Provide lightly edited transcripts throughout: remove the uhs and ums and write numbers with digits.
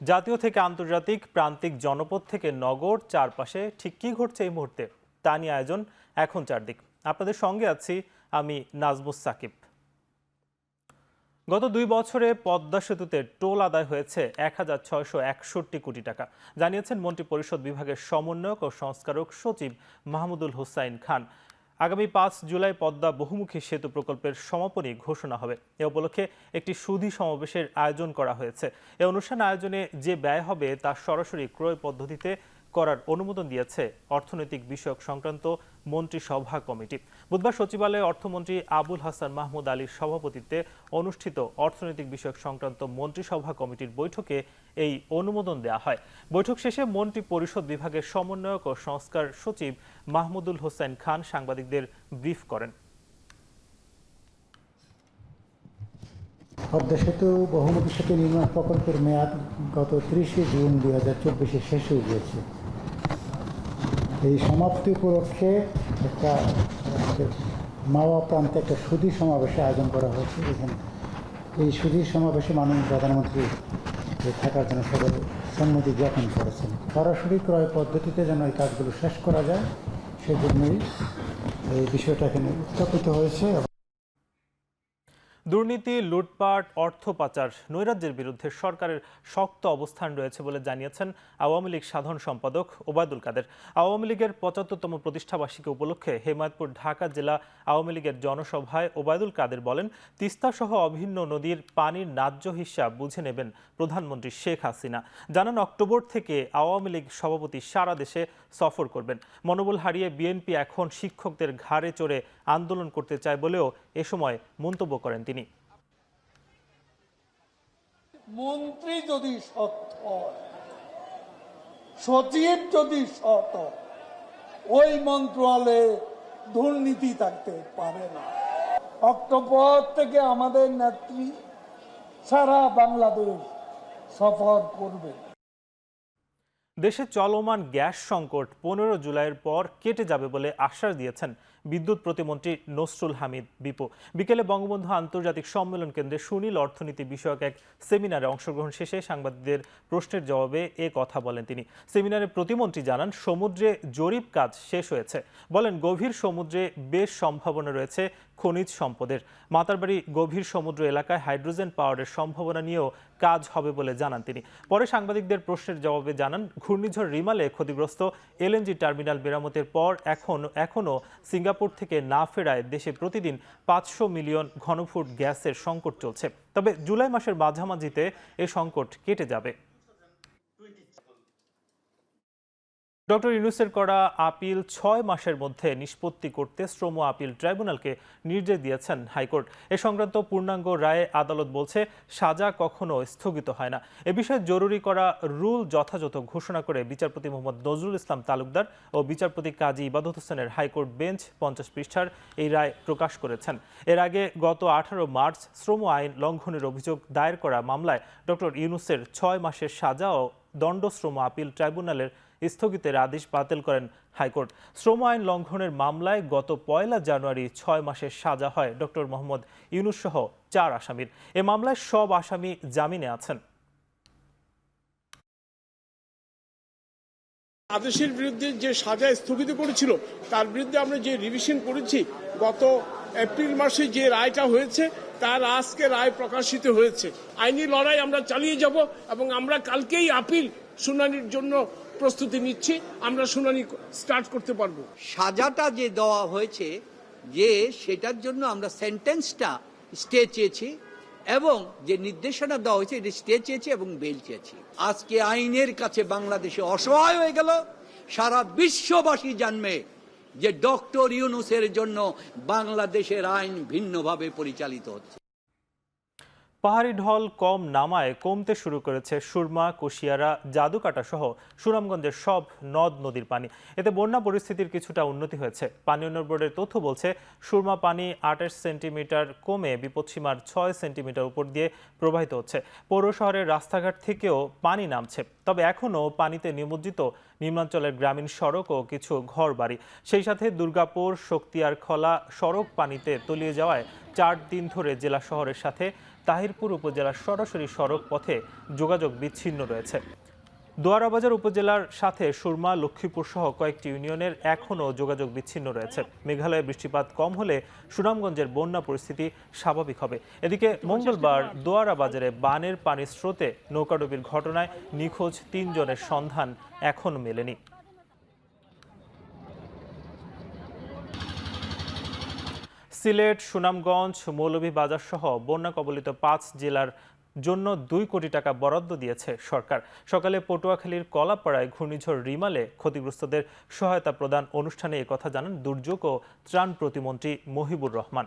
জাতীয় থেকে আন্তর্জাতিক, প্রান্তিক, জনপদ থেকে নগর, চারপাশে ঠিক কী ঘটছে এই মুহূর্তে তা নিয়ে আয়োজন এখন চারদিক। আপনাদের সঙ্গে আছি আমি নাজমুস সাকিব। গত 2 বছরে পদ্মা সেতুতে টোল আদায় হয়েছে ১,৬৬১ কোটি টাকা, জানিয়েছেন মন্ত্রী পরিষদ বিভাগের সমন্বয়ক ও সংস্কারক সচিব মাহমুদুল হোসাইন খান। আগামী 5 জুলাই পদ্মা বহুমুখী সেতু প্রকল্পের সমাপনী ঘোষণা হবে। এ উপলক্ষে একটি সুধী সমাবেশের আয়োজন করা হয়েছে। এই অনুষ্ঠান আয়োজনে যে ব্যয় হবে তা সরাসরি ক্রয় পদ্ধতিতে করার অনুমোদন দিয়েছে অর্থনৈতিক বিষয়ক সংক্রান্ত মন্ত্রিসভা কমিটি। বুধবার সচিবালয়ে অর্থমন্ত্রী আবুল হাসান মাহমুদ আলীর সভাপতিত্বে অনুষ্ঠিত অর্থনৈতিক বিষয়ক সংক্রান্ত মন্ত্রিসভা কমিটির বৈঠকে এই অনুমোদন দেওয়া হয়। বৈঠক শেষে মন্ত্রী পরিষদ বিভাগের সমন্বয়ক ও সংস্কার সচিব মাহমুদুল হোসাইন খান সাংবাদিকদের ব্রিফ করেন। পদ্মা সেতু বহুমুখী সেতু নির্মাণ প্রকল্পের মেয়াদ গত 30 জুন 2024-এ শেষ হয়ে গিয়েছে। এই সমাপ্তি উপলক্ষে একটা মাওয়া প্রান্তে একটা সুধী সমাবেশের আয়োজন করা হয়েছে। এখানে এই সুধী সমাবেশে মাননীয় প্রধানমন্ত্রী থাকার জন্য সবাই সম্মতি জ্ঞাপন করেছেন। সরাসরি ক্রয় পদ্ধতিতে যেন এই কাজগুলো শেষ করা যায় সেজন্যই এই বিষয়টা এখানে উত্থাপিত হয়েছে। দুর্নীতি, লুটপাট, অর্থ পাচার, নৈরাজ্যের বিরুদ্ধে সরকারের শক্ত অবস্থান রয়েছে বলে জানিয়েছেন আওয়ামী লীগ সাধারণ সম্পাদক ওবায়দুল কাদের। আওয়ামী লীগের 75তম প্রতিষ্ঠাবার্ষিকী উপলক্ষে হেমায়তপুর ঢাকা জেলা আওয়ামী লীগের জনসভায় ওবায়দুল কাদের বলেন, তিস্তা সহ অভিন্ন নদীর পানির ন্যায্য হিসাব বুঝে নেবেন প্রধানমন্ত্রী শেখ হাসিনা। জানান, অক্টোবর থেকে আওয়ামী লীগ সভাপতি সারা দেশে সফর করবেন। মনোবল হারিয়ে বিএনপি এখন শিক্ষকদের ঘাড়ে চড়ে আন্দোলন করতে চায় বলেও এ সময় মন্তব্য করেন তিনি। মন্ত্রী যদি সৎ হয়, সচিব যদি সৎ হয়, ওই মন্ত্রণালয়ে দুর্নীতি থাকতে পারে না। অক্টোবর থেকে আমাদের নেত্রী সারা বাংলাদেশ সফর করবে। দেশে চলমান গ্যাস সংকট 15 জুলাইয়ের পর কেটে যাবে বলে আশ্বাস দিয়েছেন বিদ্যুৎ প্রতিমন্ত্রী নসরুল হামিদ বিপু। বিকেলে বঙ্গবন্ধু আন্তর্জাতিক সম্মেলন কেন্দ্রে সুনীল অর্থনীতি বিষয়ক এক সেমিনারে অংশগ্রহণ শেষে সাংবাদিকদের প্রশ্নের জবাবে এ কথা বলেন তিনি। সেমিনারে প্রতিমন্ত্রী জানান, সমুদ্রে জরিপ কাজ শেষ হয়েছে। বলেন, গভীর সমুদ্রে বেশ সম্ভাবনা রয়েছে খনিজ সম্পদের। মাতারবাড়ি গভীর সমুদ্র এলাকায় হাইড্রোজেন পাওয়ারের সম্ভাবনা নিয়েও কাজ হবে বলে জানান তিনি। পরে সাংবাদিকদের প্রশ্নের জবাবে জানান, ঘূর্ণিঝড় রিমালে ক্ষতিগ্রস্ত এলএনজি টার্মিনাল মেরামতের পর এখনো সিঙ্গাপুর থেকে না ফেরায় দেশে প্রতিদিন 500 মিলিয়ন ঘনফুট গ্যাসের সংকট চলছে। তবে জুলাই মাসের মাঝামাঝিতে এ সংকট কেটে যাবে। ডক্টর ইউনূসের করা আপিল 6 মাসের মধ্যে নিষ্পত্তি করতে শ্রম আপিল ট্রাইব্যুনালকে নির্দেশ দিয়েছেন হাইকোর্ট। এ সংক্রান্ত পূর্ণাঙ্গ রায়ে আদালত বলছে, সাজা কখনো স্থগিত হয় না। এ বিষয়ে জরুরি করা রুল যথাযথ ঘোষণা করে বিচারপতি মোহাম্মদ নজরুল ইসলাম তালুকদার ও বিচারপতি কাজী ইবাদত হোসেনের হাইকোর্ট বেঞ্চ 50 পৃষ্ঠার এই রায় প্রকাশ করেছেন। এর আগে গত 18 মার্চ শ্রম আইন লঙ্ঘনের অভিযোগ দায়ের করা মামলায় ডক্টর ইউনূসের 6 মাসের সাজা ও দণ্ড শ্রম আপিল ট্রাইব্যুনালের স্থগিতের আদেশ বাতিল করেন হাইকোর্ট। শ্রম আইন লঙ্ঘনের মামলায় গত 1 জানুয়ারি 6 মাসের সাজা হয় ডক্টর মোহাম্মদ ইউনূস সহ 4 আসামির। এ মামলায় সব আসামি জামিনে আছেন। আদেশের বিরুদ্ধে যে সাজা স্থগিত করেছিল তার বিরুদ্ধে আমরা যে রিভিশন করেছি, গত এপ্রিল মাসে যে রায়টা হয়েছে তার আজকে রায় প্রকাশিত হয়েছে। আইনি লড়াই আমরা চালিয়ে যাব এবং আমরা কালকেই আপিল শুনানির জন্য প্রস্তুতি নিচ্ছি। আমরা শুনানি স্টার্ট করতে পারবো। সাজাটা যে দেওয়া হয়েছে যে সেটার জন্য আমরা সেন্টেন্সটা স্টে চেয়েছি এবং যে নির্দেশনা দেওয়া হয়েছে এটা স্টে চেয়েছি এবং বেল চেয়েছি। আজকে আইনের কাছে বাংলাদেশে অসহায় হয়ে গেল। সারা বিশ্ববাসী জানবে যে ডক্টর ইউনূসের জন্য বাংলাদেশের আইন ভিন্নভাবে পরিচালিত হচ্ছে। পাহাড়ি ঢল কম নামায় কমতে শুরু করেছে সুরমা, কুশিয়ারা, জাদুকাটা সহ সুনামগঞ্জের সব নদ নদীর পানি। এতে বন্যা পরিস্থিতির কিছুটা উন্নতি হয়েছে। পানি উন্নয়ন বোর্ডের তথ্য বলছে, সুরমা পানি 28 সেন্টিমিটার কমে বিপদসীমার 6 সেন্টিমিটার উপর দিয়ে প্রবাহিত হচ্ছে। পৌর শহরের রাস্তাঘাট থেকেও পানি নামছে। তবে এখনও পানিতে নিমজ্জিত নিম্নাঞ্চলের গ্রামীণ সড়ক ও কিছু ঘরবাড়ি। সেই সাথে দুর্গাপুর শক্তিয়ারখলা সড়ক পানিতে তলিয়ে যাওয়ায় 4 দিন ধরে জেলা শহরের সাথে তাহিরপুর উপজেলার সরাসরি সড়ক পথে যোগাযোগ বিচ্ছিন্ন রয়েছে। দোয়ারাবাজার উপজেলার সাথে সুরমা, লক্ষ্মীপুর সহ কয়েকটি ইউনিয়নের এখনও যোগাযোগ বিচ্ছিন্ন রয়েছে। মেঘালয়ে বৃষ্টিপাত কম হলে সুনামগঞ্জের বন্যা পরিস্থিতি স্বাভাবিক হবে। এদিকে মঙ্গলবার দোয়ারাবাজারে বানের পানির স্রোতে নৌকাডুবির ঘটনায় নিখোঁজ ৩ জনের সন্ধান এখনও মেলেনি। সিলেট, সুনামগঞ্জ, মৌলভীবাজার সহ বন্যা কবলিত ৫ জেলার জন্য ২ কোটি টাকা বরাদ্দ দিয়েছে সরকার। সকালে পটুয়াখালীর কলাপাড়ায় ঘূর্ণিঝড় রিমালে ক্ষতিগ্রস্তদের সহায়তা প্রদান অনুষ্ঠানে একথা জানান দুর্যোগ ও ত্রাণ প্রতিমন্ত্রী মহিবুর রহমান।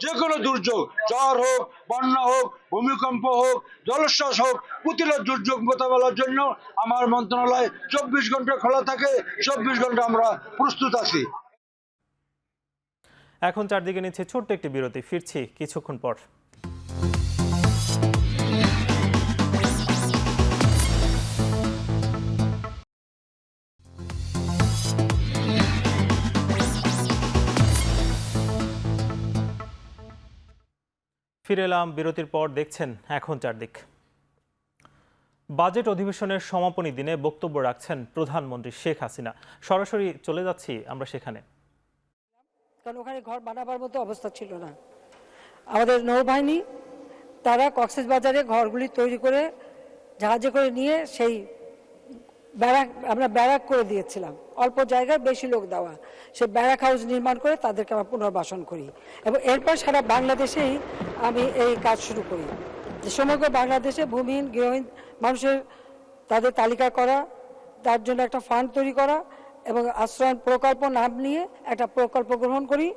যে কোনো দুর্যোগ, ঝড় হোক, বন্যা হোক, ভূমিকম্প হোক, জলোচ্ছ্বাস হোক, প্রতিরোধ দুর্যোগ মোকাবেলার জন্য আমার মন্ত্রণালয় ২৪ ঘন্টা খোলা থাকে। ২৪ ঘন্টা আমরা প্রস্তুত আছি। এখন চারদিকে নিচ্ছে ছোট্ট একটি বিরতি, ফিরছি কিছুক্ষণ পর। ফিরে এলাম বিরতির পর, দেখছেন এখন চারদিক। বাজেট অধিবেশনের সমাপনী দিনে বক্তব্য রাখছেন প্রধানমন্ত্রী শেখ হাসিনা। সরাসরি চলে যাচ্ছি আমরা সেখানে। কারণ ওখানে ঘর বানাবার মতো অবস্থা ছিল না। আমাদের নৌবাহিনী তারা কক্সবাজারে ঘরগুলি তৈরি করে জাহাজে করে নিয়ে সেই আমরা ব্যারাক করে দিয়েছিলাম, অল্প জায়গায় বেশি লোক দেওয়া, সেই ব্যারাক হাউস নির্মাণ করে তাদেরকে আমরা পুনর্বাসন করি এবং এরপর সারা বাংলাদেশেই আমি এই কাজ শুরু করি যে সমগ্র বাংলাদেশে ভূমিহীন গৃহহীন মানুষের তাদের তালিকা করা, তার জন্য একটা ফান্ড তৈরি করা এবং আশ্রয়ণ প্রকল্প নাম নিয়ে একটা প্রকল্প গ্রহণ করি।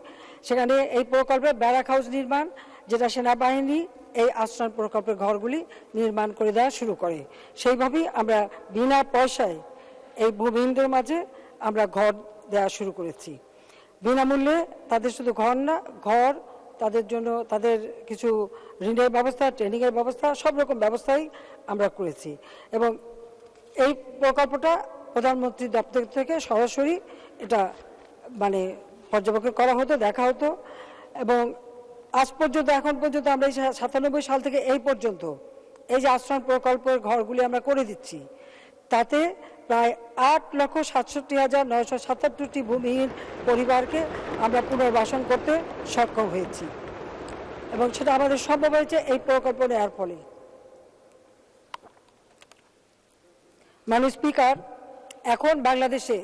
সেখানে এই প্রকল্পে ব্যারাক হাউস নির্মাণ, যেটা সেনাবাহিনী এই আশ্রয়ণ প্রকল্পের ঘরগুলি নির্মাণ করে দেওয়া শুরু করে। সেইভাবেই আমরা বিনা পয়সায় এই ভূমিহীনদের মাঝে আমরা ঘর দেওয়া শুরু করেছি। বিনামূল্যে তাদের শুধু ঘর না, ঘর তাদের জন্য তাদের কিছু ঋণের ব্যবস্থা, ট্রেনিংয়ের ব্যবস্থা, সব রকম ব্যবস্থাই আমরা করেছি এবং এই প্রকল্পটা প্রধানমন্ত্রী দপ্তর থেকে সরাসরি এটা মানে পর্যবেক্ষণ করা হতো, দেখা হতো এবং আজ পর্যন্ত এখন পর্যন্ত আমরা এই ৯৭ সাল থেকে এই পর্যন্ত এই যে আশ্রয় প্রকল্পের ঘরগুলি আমরা করে দিচ্ছি, তাতে প্রায় ৮,৬৭,৯৭৭টি ভূমিহীন পরিবারকে আমরা পুনর্বাসন করতে সক্ষম হয়েছি এবং সেটা আমাদের সম্ভব হয়েছে এই প্রকল্প নেওয়ার ফলে। মাননীয় স্পিকার, এখন বাংলাদেশে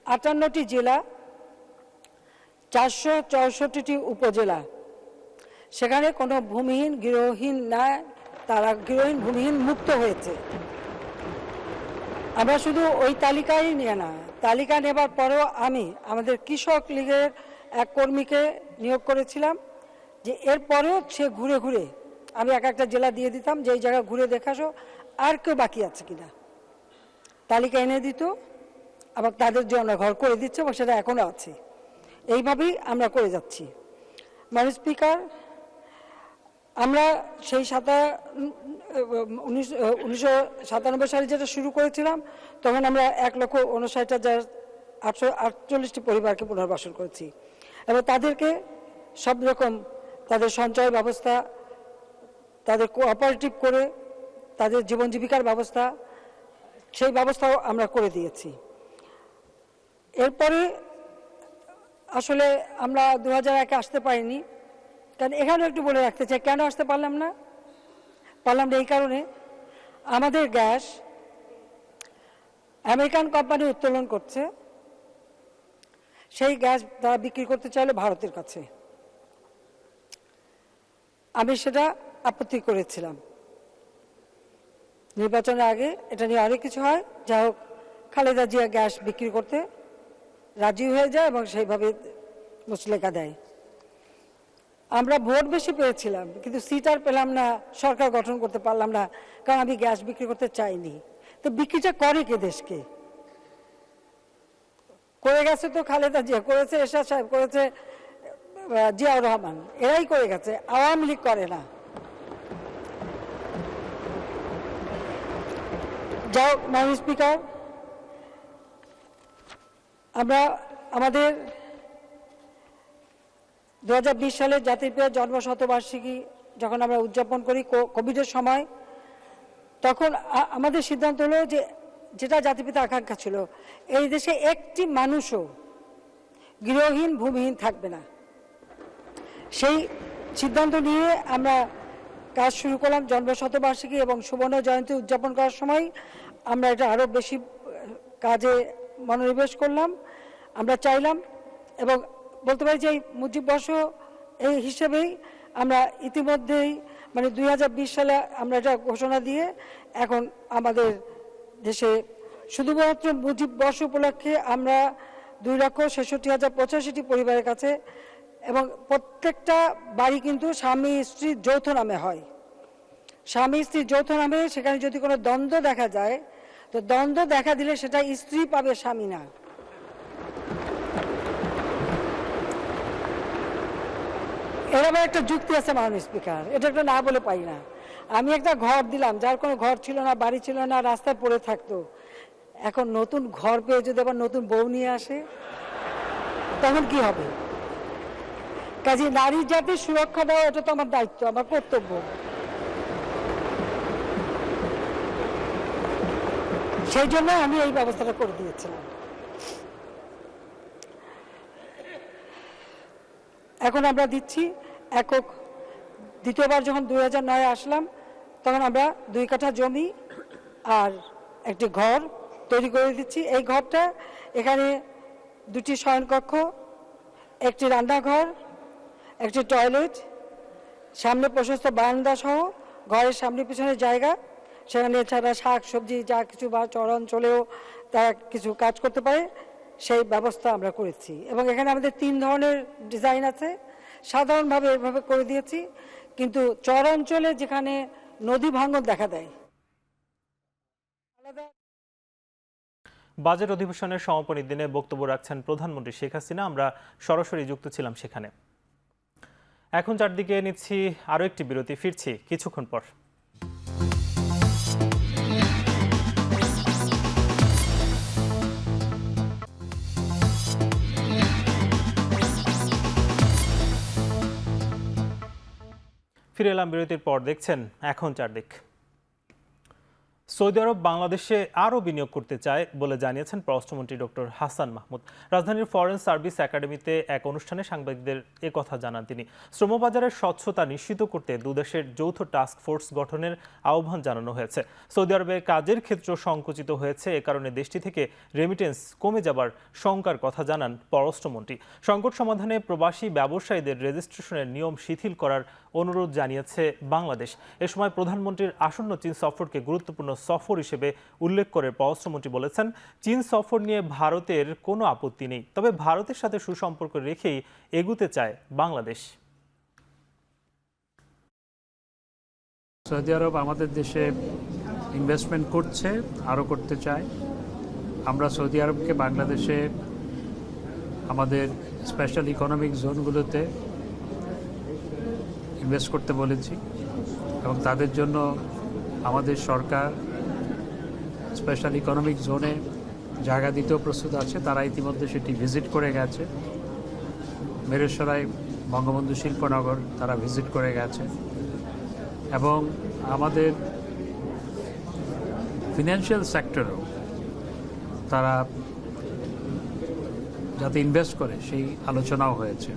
৫৮টি জেলা, ৪৬৪টি উপজেলা, সেখানে কোনো ভূমিহীন গৃহহীন না, তারা গৃহহীন ভূমিহীন মুক্ত হয়েছে। আমরা শুধু ওই তালিকাই নিয়ে না, তালিকা নেবার পরেও আমি আমাদের কৃষক লীগের এক কর্মীকে নিয়োগ করেছিলাম যে এরপরেও সে ঘুরে ঘুরে আমি এক একটা জেলা দিয়ে দিতাম যে এই জায়গা ঘুরে দেখাসো আর কেউ বাকি আছে কিনা, তালিকা এনে দিত আবার তাদের জন্য ঘর করে দিচ্ছে এবং সেটা এখনও আছে। এইভাবেই আমরা করে যাচ্ছি। মাননীয় স্পিকার, আমরা সেই 1997 সালে যেটা শুরু করেছিলাম তখন আমরা ১,৫৯,৮৪৮টি পরিবারকে পুনর্বাসন করেছি এবং তাদেরকে সব রকম তাদের সঞ্চয় ব্যবস্থা, তাদের কোঅপারেটিভ করে তাদের জীবন জীবিকার ব্যবস্থা, সেই ব্যবস্থাও আমরা করে দিয়েছি। এরপরে আসলে আমরা 2001-এ আসতে পারিনি, কারণ এখানেও একটু বলে রাখতে চাই কেন আসতে পারলাম না এই কারণে আমাদের গ্যাস আমেরিকান কোম্পানি উত্তোলন করছে, সেই গ্যাস তারা বিক্রি করতে চাইলে ভারতের কাছে। আমি সেটা আপত্তি করেছিলাম নির্বাচনের আগে, এটা নিয়ে অনেক কিছু হয়, যাই হোক খালেদা জিয়া গ্যাস বিক্রি করতে রাজি হয়ে যায় এবং সেইভাবে মুচলেখা দেয়। আমরা ভোট বেশি পেয়েছিলাম কিন্তু সিট আর পেলাম না, সরকার গঠন করতে পারলাম না, কারণ আমি গ্যাস বিক্রি করতে চাইনি। তো বিক্রিটা করে কে দেশকে? করে গেছে তো খালেদা জিয়া, করেছে এরশাদ সাহেব, করেছে জিয়াউর রহমান, এরাই করে গেছে, আওয়ামী লীগ করে না। যাও মাননীয় স্পিকার, আমরা আমাদের 2020 সালে জাতির পিতার জন্মশতবার্ষিকী যখন আমরা উদযাপন করি কোভিডের সময়, তখন আমাদের সিদ্ধান্ত হলো যে যেটা জাতিপিতা আকাঙ্ক্ষা ছিল, এই দেশে একটি মানুষও গৃহহীন ভূমিহীন থাকবে না। সেই সিদ্ধান্ত নিয়ে আমরা কাজ শুরু করলাম। জন্মশতবার্ষিকী এবং সুবর্ণ জয়ন্তী উদযাপন করার সময় আমরা এটা আরও বেশি কাজে মনোনিবেশ করলাম। আমরা চাইলাম এবং বলতে পারি যে এই মুজিব বর্ষ এই হিসেবেই আমরা ইতিমধ্যেই মানে 2020 সালে আমরা এটা ঘোষণা দিয়ে এখন আমাদের দেশে শুধুমাত্র মুজিব বর্ষ উপলক্ষে আমরা 2,66,085টি পরিবারের কাছে, এবং প্রত্যেকটা বাড়ি কিন্তু স্বামী স্ত্রীর যৌথ নামে হয়। স্বামী স্ত্রীর যৌথ নামে সেখানে যদি কোনো দ্বন্দ্ব দেখা যায়, তো দ্বন্দ্ব দেখা দিলে সেটা স্ত্রী পাবে, স্বামী না। এরকম একটা যুক্তি আছে মাননীয় স্পিকার, এটা একটা না বলে পাই না। আমি একটা ঘর দিলাম, যার কোনো ঘর ছিল না, বাড়ি ছিল না, রাস্তায় পড়ে থাকতো। এখন নতুন ঘর পেয়ে যদি আবার নতুন বউ নিয়ে আসে, তখন কি হবে? কাজে নারী জাতির সুরক্ষা দেওয়া এটা তো আমার দায়িত্ব, আমার কর্তব্য। সেই জন্য আমি এই ব্যবস্থাটা করে দিয়েছিলাম। এখন আমরা দিচ্ছি একক। দ্বিতীয়বার যখন 2009 আসলাম, তখন আমরা 2 কাঠা জমি আর একটি ঘর তৈরি করে দিচ্ছি। এই ঘরটা, এখানে 2টি শয়নকক্ষ, একটি রান্নাঘর, একটি টয়লেট, সামনে প্রশস্ত বারান্দা সহ ঘরের সামনে পিছনে জায়গা, সেখানে এছাড়া শাক সবজি যা কিছু বা চরাঞ্চলেও তারা কিছু কাজ করতে পারে, সেই ব্যবস্থা আমরা করেছি। এবং এখানে আমাদের 3 ধরনের ডিজাইন আছে। সাধারণভাবে এভাবে করে দিয়েছি, কিন্তু চরাঞ্চলে যেখানে নদী ভাঙন দেখা দেয়, বাজেট অধিবেশনের সমাপনী দিনে বক্তব্য রাখছেন প্রধানমন্ত্রী শেখ হাসিনা। আমরা সরাসরি যুক্ত ছিলাম সেখানে। এখন চারদিকে নিচ্ছি আরও একটি বিরতি, ফিরছি কিছুক্ষণ পর। ফিরে এলাম বিরতির পর, দেখছেন এখন চারদিক। সৌদি আরব বাংলাদেশে আরও বিনিয়োগ করতে চায় বলে জানিয়েছেন পররাষ্ট্রমন্ত্রী ডক্টর হাসান মাহমুদ। রাজধানীর ফরেন সার্ভিস একাডেমিতে এক অনুষ্ঠানে সাংবাদিকদের কথা জানান তিনি। শ্রমবাজারের স্বচ্ছতা নিশ্চিত করতে দুদেশের যৌথ টাস্ক ফোর্স গঠনের আহ্বান জানানো হয়েছে। সৌদি আরবে কাজের ক্ষেত্র সংকুচিত হয়েছে, এ কারণে দেশটি থেকে রেমিটেন্স কমে যাবার শঙ্কার কথা জানান পররাষ্ট্রমন্ত্রী। সংকট সমাধানে প্রবাসী ব্যবসায়ীদের রেজিস্ট্রেশনের নিয়ম শিথিল করার অনুরোধ জানিয়েছে বাংলাদেশ। এ সময় প্রধানমন্ত্রীর আসন্ন চীন সফরকে গুরুত্বপূর্ণ সফর হিসেবে উল্লেখ করে পররাষ্ট্রমন্ত্রী বলেছেন, চীন সফর নিয়ে ভারতের কোনো আপত্তি নেই, তবে ভারতের সাথে সুসম্পর্ক রেখেই এগুতে চায় বাংলাদেশ। সৌদি আরব আমাদের দেশে ইনভেস্টমেন্ট করছে, আরও করতে চায়। আমরা সৌদি আরবকে বাংলাদেশে আমাদের স্পেশাল ইকোনমিক জোনগুলোতে ইনভেস্ট করতে বলেছি, এবং তাদের জন্য আমাদের সরকার স্পেশাল ইকোনমিক জোনে জায়গা দিতেও প্রস্তুত আছে। তারা ইতিমধ্যে সেটি ভিজিট করে গেছে। মেরেশরাই বঙ্গবন্ধু শিল্পনগর তারা ভিজিট করে গেছে, এবং আমাদের ফিনান্সিয়াল সেক্টরেও তারা যাতে ইনভেস্ট করে সেই আলোচনাও হয়েছে।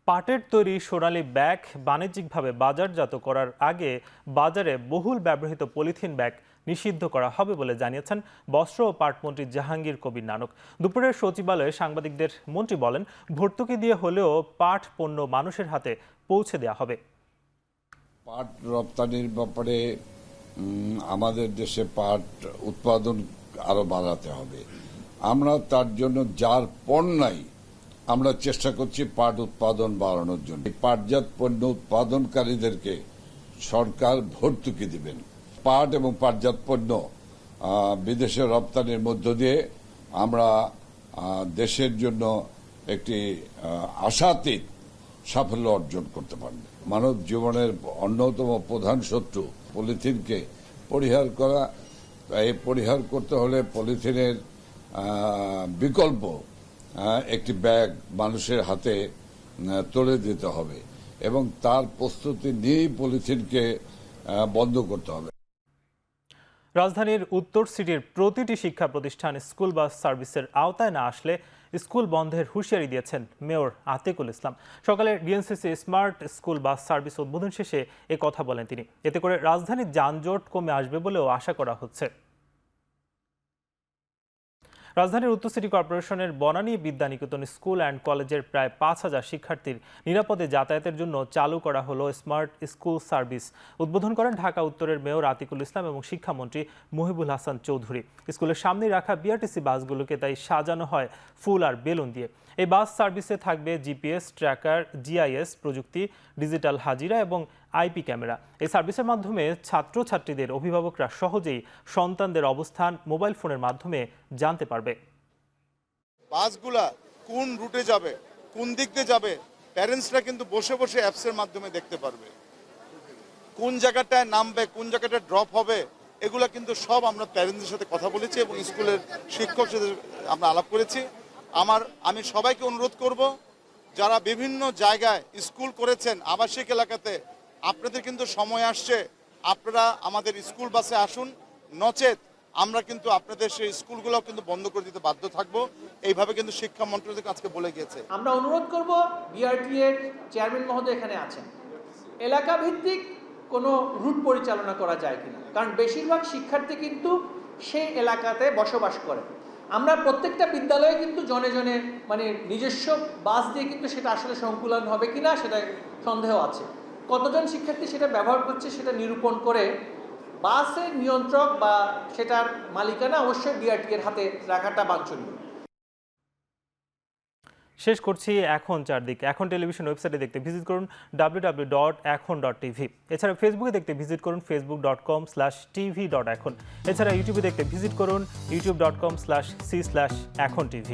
পাটের তৈরি সোনালী ব্যাগ বাণিজ্যিকভাবে বাজারজাত করার আগে বাজারে বহুল ব্যবহৃত পলিথিন ব্যাগ নিষিদ্ধ করা হবে বলে জানিয়েছেন বস্ত্র ও পাটমন্ত্রী জাহাঙ্গীর কবির নানক। দুপুরের সচিবালয়ে সাংবাদিকদের মন্ত্রী বলেন, ভর্তুকি দিয়ে হলেও পাট পণ্য মানুষের হাতে পৌঁছে দেওয়া হবে। পাট রপ্তানির ব্যাপারে আমাদের দেশে পাট উৎপাদন আরো বাড়াতে হবে। আমরা তার জন্য যার পণ্যাই আমরা চেষ্টা করছি পাট উৎপাদন বাড়ানোর জন্য। পাটজাত পণ্য উৎপাদনকারীদেরকে সরকার ভর্তুকি দিবেন। পাট এবং পাটজাত পণ্য বিদেশে রপ্তানির মধ্য দিয়ে আমরা দেশের জন্য একটি আশাতীত সাফল্য অর্জন করতে পারব। মানব জীবনের অন্যতম প্রধান শত্রু পলিথিনকে পরিহার করা। এই পরিহার করতে হলে পলিথিনের বিকল্প একটি ব্যাগ মানুষের হাতে তুলে দিতে হবে এবং তার প্রস্তুতি নিয়েই পলিথিনকে বন্ধ করতে হবে। রাজধানীর উত্তর সিটির প্রতিটি শিক্ষা প্রতিষ্ঠান স্কুল বাস সার্ভিসের আওতায় না আসলে স্কুল বন্ধের হুঁশিয়ারি দিয়েছেন মেয়র আতিকুল ইসলাম। সকালে DNCC smart school bus service উদ্বোধন শেষে এ কথা বলেন তিনি। এতে করে রাজধানীর যানজট কমে আসবে বলেও আশা করা হচ্ছে। রাজধানীর উত্তর সিটি কর্পোরেশনের বনানী বিদ্যানিকেতন স্কুল অ্যান্ড কলেজের প্রায় 5,000 শিক্ষার্থীর নিরাপদে যাতায়াতের জন্য চালু করা হলো স্মার্ট স্কুল সার্ভিস। উদ্বোধন করেন ঢাকা উত্তরের মেয়র আতিকুল ইসলাম এবং শিক্ষামন্ত্রী মহিবুল হাসান চৌধুরী। স্কুলের সামনে রাখা বিআরটিসি বাসগুলোকে তাই সাজানো হয় ফুল আর বেলুন দিয়ে। এই বাস সার্ভিসে থাকবে জিপিএস ট্র্যাকার, জিআইএস প্রযুক্তি, ডিজিটাল হাজিরা এবং আইপি ক্যামেরা। এই সার্ভিসের মাধ্যমে ছাত্রছাত্রীদের অভিভাবকরা সহজেই সন্তানদের অবস্থান মোবাইল ফোনের মাধ্যমে জানতে পারবে। বাসগুলা কোন রুটে যাবে, কোন দিক দিয়ে যাবে, প্যারেন্টসরা কিন্তু বসে বসে অ্যাপসের মাধ্যমে দেখতে পারবে। কোন জায়গাটায় নামবে, কোন জায়গাটায় ড্রপ হবে, এগুলা কিন্তু সব আমরা প্যারেন্টসদের সাথে কথা বলেছি এবং স্কুলের শিক্ষক সাথে আমরা আলাপ করেছি। আমি সবাইকে অনুরোধ করব, যারা বিভিন্ন জায়গায় স্কুল করেছেন আবাসিক এলাকাতে, আপনাদের কিন্তু সময় আসছে, আপনারা আমাদের স্কুল বাসে আসুন, নচেত আমরা কিন্তু আপনাদের সেই স্কুলগুলো কিন্তু বন্ধ করে দিতে বাধ্য থাকবো। এইভাবে কিন্তু শিক্ষা মন্ত্রণালয় আজকে বলে গিয়েছে। আমরা অনুরোধ করব, বিআরটি এর চেয়ারম্যান মহোদয় এখানে আছেন, এলাকা ভিত্তিক কোনো রুট পরিচালনা করা যায় কিনা, কারণ বেশিরভাগ শিক্ষার্থী কিন্তু সেই এলাকাতে বসবাস করে। আমরা প্রত্যেকটা বিদ্যালয়ে কিন্তু জনে জনে মানে নিজস্ব বাস দিয়ে কিন্তু সেটা আসলে সংকুলন হবে কিনা সেটা সন্দেহ আছে। কতজন শিক্ষার্থী সেটা ব্যবহার করছে সেটা নিরূপণ করে বাসের নিয়ন্ত্রক বা সেটার মালিকানা অবশ্যই বিআরটি এর হাতে রাখাটা বাঞ্ছনীয়। শেষ করছি এখন চারদিক। এখন টেলিভিশন ওয়েবসাইটে দেখতে ভিজিট করুন www.ekhon.tv। এছাড়া ফেসবুকে দেখতে ভিজিট করুন facebook.com/tv.ekhon। এছাড়া ইউটিউবে দেখতে ভিজিট করুন youtube.com/c/ekhon tv।